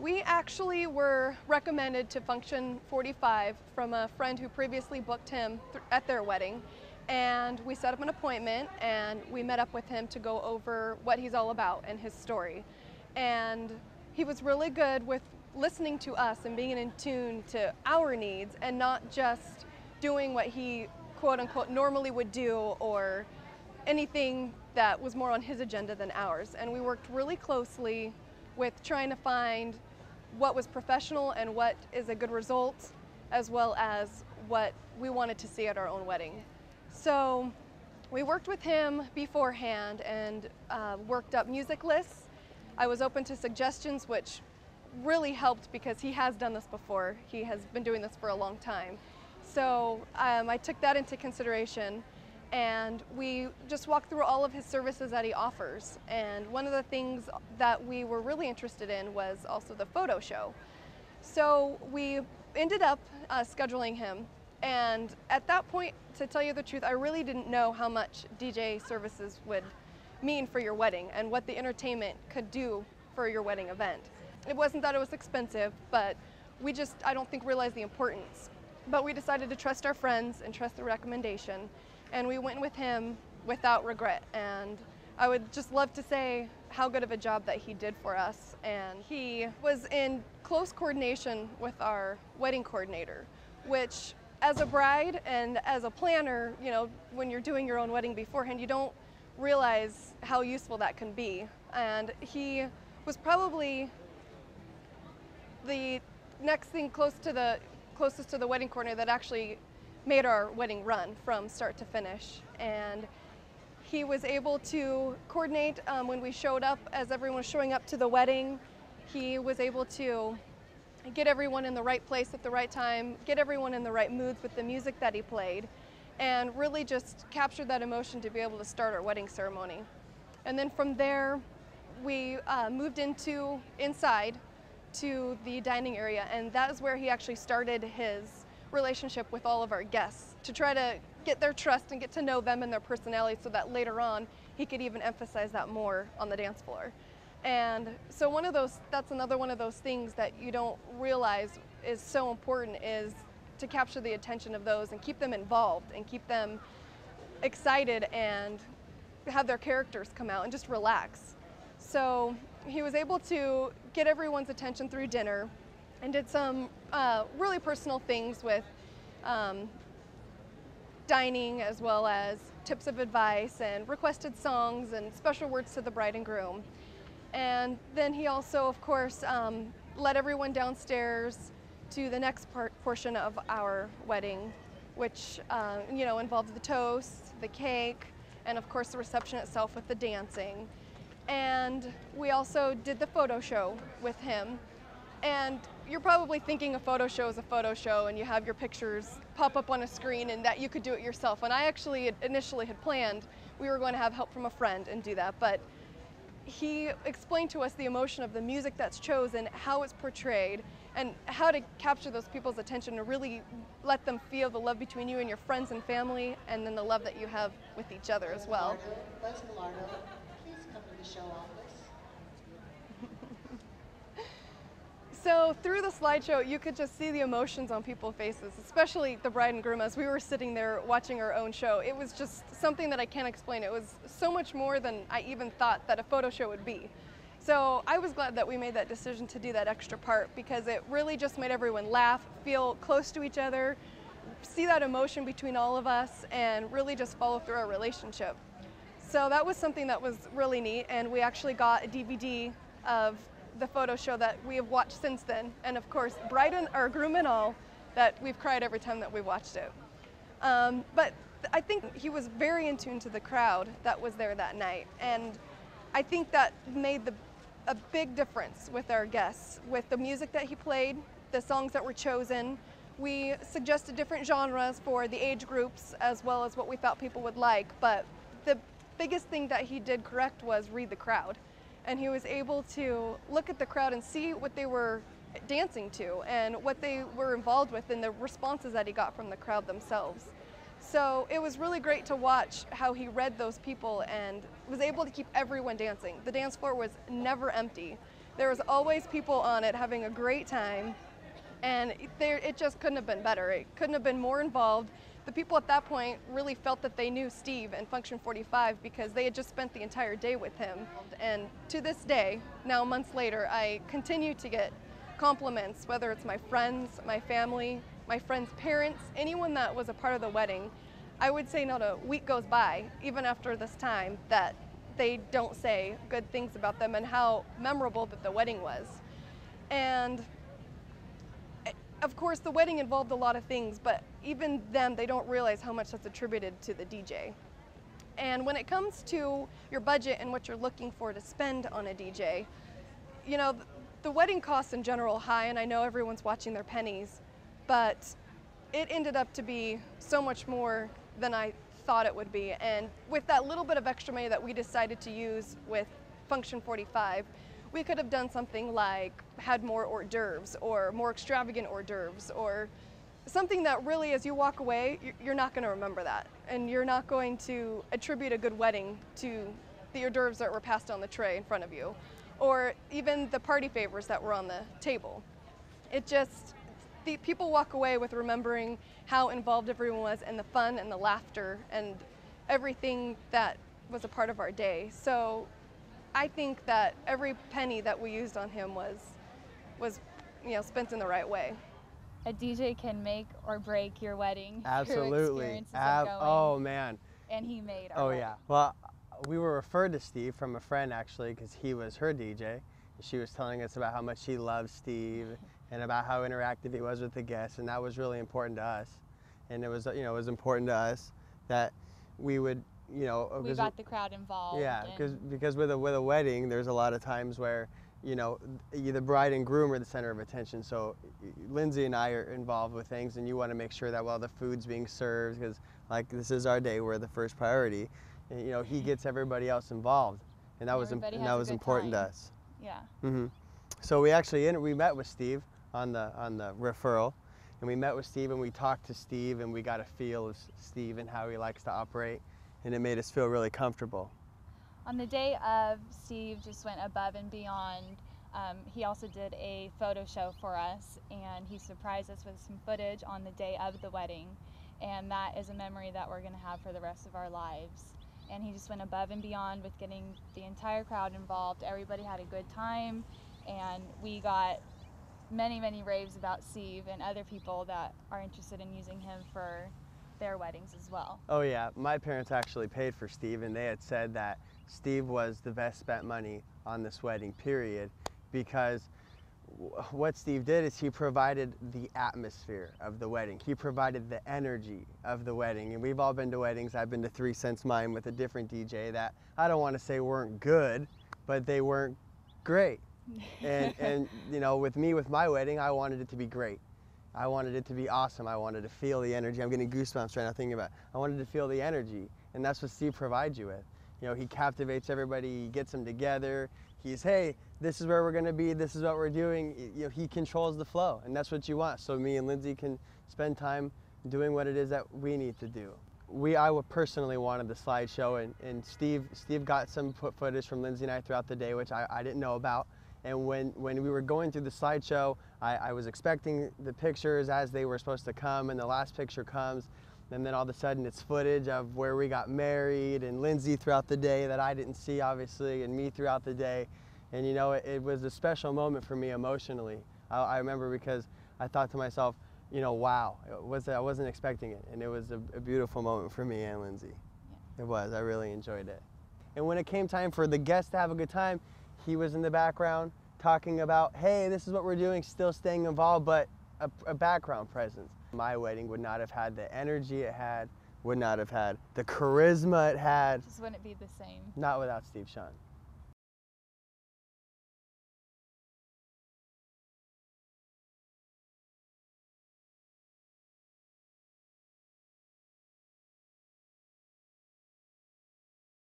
We actually were recommended to Function 45 from a friend who previously booked him at their wedding. And we set up an appointment and we met up with him to go over what he's all about and his story. And he was really good with listening to us and being in tune to our needs and not just doing what he quote unquote normally would do or anything that was more on his agenda than ours. And we worked really closely with trying to find what was professional and what is a good result, as well as what we wanted to see at our own wedding. So we worked with him beforehand and worked up music lists. I was open to suggestions, which really helped because he has done this before. He has been doing this for a long time. So I took that into consideration, and we just walked through all of his services that he offers. And one of the things that we were really interested in was also the photo show. So we ended up scheduling him. And at that point, to tell you the truth, I really didn't know how much DJ services would mean for your wedding and what the entertainment could do for your wedding event. It wasn't that it was expensive, but we just, I don't think, realized the importance. But we decided to trust our friends and trust the recommendation, and we went with him without regret. And I would just love to say how good of a job that he did for us. And he was in close coordination with our wedding coordinator, which as a bride and as a planner, you know, when you're doing your own wedding beforehand, you don't realize how useful that can be. And he was probably the next thing closest to the wedding coordinator that actually made our wedding run from start to finish. And he was able to coordinate when we showed up, as everyone was showing up to the wedding. He was able to get everyone in the right place at the right time, get everyone in the right moods with the music that he played, and really just capture that emotion to be able to start our wedding ceremony. And then from there, we moved inside to the dining area, and that is where he actually started his relationship with all of our guests, to try to get their trust and get to know them and their personalities so that later on he could even emphasize that more on the dance floor. And so that's another one of those things that you don't realize is so important, is to capture the attention of those and keep them involved and keep them excited and have their characters come out and just relax. So he was able to get everyone's attention through dinner and did some really personal things with dining, as well as tips of advice and requested songs and special words to the bride and groom. And then he also, of course, led everyone downstairs to the next portion of our wedding, which involved the toast, the cake, and of course the reception itself with the dancing. And we also did the photo show with him. And you're probably thinking a photo show is a photo show and you have your pictures pop up on a screen and that you could do it yourself. And I actually initially had planned we were going to have help from a friend and do that, but he explained to us the emotion of the music that's chosen, how it's portrayed, and how to capture those people's attention to really let them feel the love between you and your friends and family, and then the love that you have with each other as well. Buzz Millardo, please come to the show office. So through the slideshow, you could just see the emotions on people's faces, especially the bride and groom as we were sitting there watching our own show. It was just something that I can't explain. It was so much more than I even thought that a photo show would be. So I was glad that we made that decision to do that extra part, because it really just made everyone laugh, feel close to each other, see that emotion between all of us, and really just follow through our relationship. So that was something that was really neat, and we actually got a DVD of the photo show that we have watched since then, and of course bride or groom and all, that we've cried every time that we watched it. But I think he was very in tune to the crowd that was there that night, and I think that made a big difference with our guests, with the music that he played, the songs that were chosen. We suggested different genres for the age groups as well as what we thought people would like, but the biggest thing that he did correct was read the crowd. And he was able to look at the crowd and see what they were dancing to and what they were involved with and the responses that he got from the crowd themselves. So it was really great to watch how he read those people and was able to keep everyone dancing. The dance floor was never empty. There was always people on it having a great time, and it just couldn't have been better. It couldn't have been more involved. The people at that point really felt that they knew Steve and Function 45 because they had just spent the entire day with him. And to this day, now months later, I continue to get compliments, whether it's my friends, my family, my friends' parents, anyone that was a part of the wedding. I would say not a week goes by, even after this time, that they don't say good things about them and how memorable that the wedding was. And of course, the wedding involved a lot of things, but even them, they don't realize how much that's attributed to the DJ. And when it comes to your budget and what you're looking for to spend on a DJ, you know, the wedding costs in general high, and I know everyone's watching their pennies, but it ended up to be so much more than I thought it would be. And with that little bit of extra money that we decided to use with Function 45, we could have done something like had more hors d'oeuvres or more extravagant hors d'oeuvres, or something that really, as you walk away, you're not going to remember that. And you're not going to attribute a good wedding to the hors d'oeuvres that were passed on the tray in front of you, or even the party favors that were on the table. It just, the people walk away with remembering how involved everyone was and the fun and the laughter and everything that was a part of our day. So I think that every penny that we used on him was spent in the right way. A DJ can make or break your wedding. Absolutely. Oh man. And he made our wedding. Yeah. Well, we were referred to Steve from a friend actually because he was her DJ. She was telling us about how much she loves Steve and about how interactive he was with the guests, and that was really important to us. And it was, it was important to us that we would, we got the crowd involved. Yeah, because with a wedding, there's a lot of times where, the bride and groom are the center of attention. So Lindsay and I are involved with things, and you want to make sure that while the food's being served, because like this is our day, we're the first priority. And, he gets everybody else involved, and that was important to us. Yeah. Mm-hmm. So we met with Steve on the referral, and we met with Steve and we talked to Steve and we got a feel of Steve and how he likes to operate, and it made us feel really comfortable. On the day of, Steve just went above and beyond. He also did a photo show for us, and he surprised us with some footage on the day of the wedding, and that is a memory that we're going to have for the rest of our lives. And he just went above and beyond with getting the entire crowd involved. Everybody had a good time, and we got many, many raves about Steve and other people that are interested in using him for their weddings as well. Oh yeah, my parents actually paid for Steve, and they had said that Steve was the best spent money on this wedding, period, because what Steve did is he provided the atmosphere of the wedding. He provided the energy of the wedding. And we've all been to weddings. I've been to 3 since mine with a different DJ that I don't want to say weren't good, but they weren't great. And with me, with my wedding, I wanted it to be great. I wanted it to be awesome. I wanted to feel the energy. I'm getting goosebumps right now thinking about it. I wanted to feel the energy, and that's what Steve provides you with. He captivates everybody, he gets them together. He's, hey, this is where we're going to be, this is what we're doing. He controls the flow, and that's what you want. So me and Lindsay can spend time doing what it is that we need to do. I personally wanted the slideshow, and Steve got some footage from Lindsay and I throughout the day, which I didn't know about. And when we were going through the slideshow, I was expecting the pictures as they were supposed to come, and the last picture comes, and then all of a sudden it's footage of where we got married, and Lindsay throughout the day that I didn't see, obviously, and me throughout the day. And it was a special moment for me emotionally. I remember because I thought to myself, wow, I wasn't expecting it. And it was a beautiful moment for me and Lindsay. Yeah. It was, I really enjoyed it. And when it came time for the guests to have a good time, he was in the background talking about, hey, this is what we're doing, still staying involved, but a background presence. My wedding would not have had the energy it had, would not have had the charisma it had. Just wouldn't be the same. Not without Steve Sean.